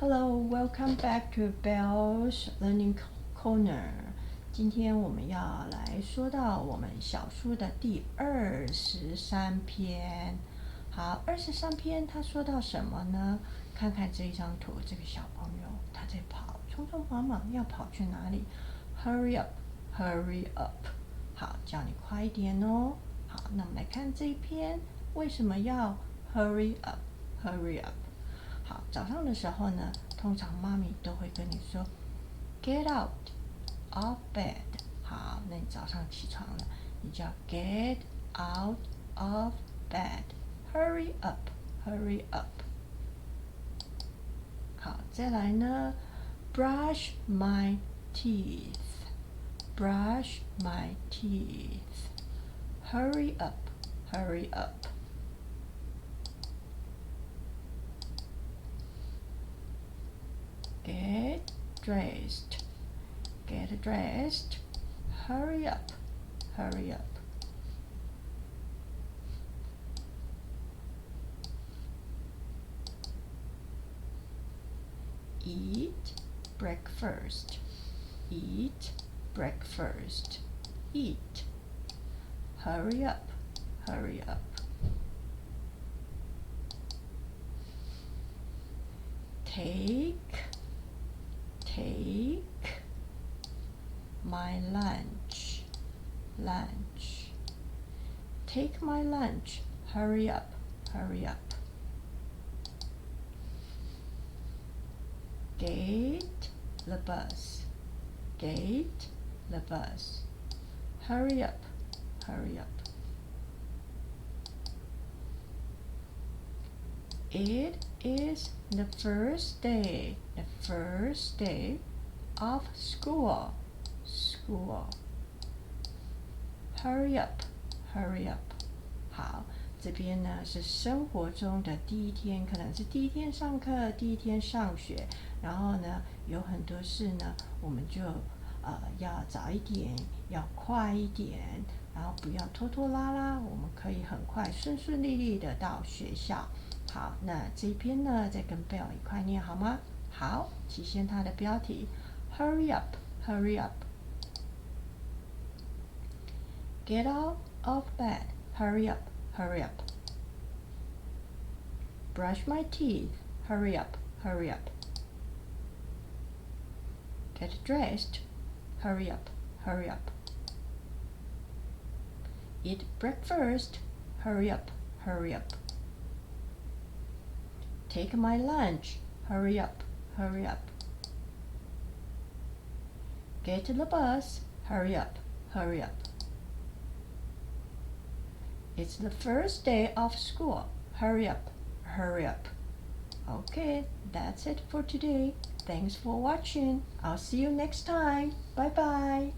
Hello, welcome back to Bell's Learning Corner. 今天我们要来说到我们小书的第23篇。好，23篇他说到什么呢？看看这一张图，这个小朋友他在跑，匆匆忙忙要跑去哪里 ？Hurry up, hurry up. 好，叫你快一点哦。好，那我们来看这一篇，为什么要 hurry up, hurry up？好，早上的时候呢，通常妈咪都会跟你说 "Get out of bed"。好，那你早上起床了，你就要 "Get out of bed"。Hurry up, hurry up。好，再来呢 "Brush my teeth, brush my teeth". Hurry up, hurry up。Get dressed, get dressed. Hurry up, hurry up. Eat breakfast, eat breakfast. Eat. Hurry up, hurry up. Take my lunch, lunch. Take my lunch. Hurry up, hurry up. Get the bus, get the bus. Hurry up, hurry up. It is the first day of school, school. Hurry up, hurry up. 好，这边呢是生活中的第一天，可能是第一天上课，第一天上学，然后呢有很多事呢，我们就要早一点，要快一点，然后不要拖拖拉拉，我们可以很快顺顺利利的到学校。好，那这一篇呢，再跟 Bell 一块念好吗？好，起先它的标题 Hurry up, hurry up. Get out of bed, hurry up, hurry up. Brush my teeth, hurry up, hurry up. Get dressed, hurry up, hurry up. Eat breakfast, hurry up, hurry up. Take my lunch, hurry up, hurry up. Get to the bus, hurry up, hurry up. It's the first day of school, hurry up, hurry up. Okay, that's it for today. Thanks for watching. I'll see you next time. Bye bye.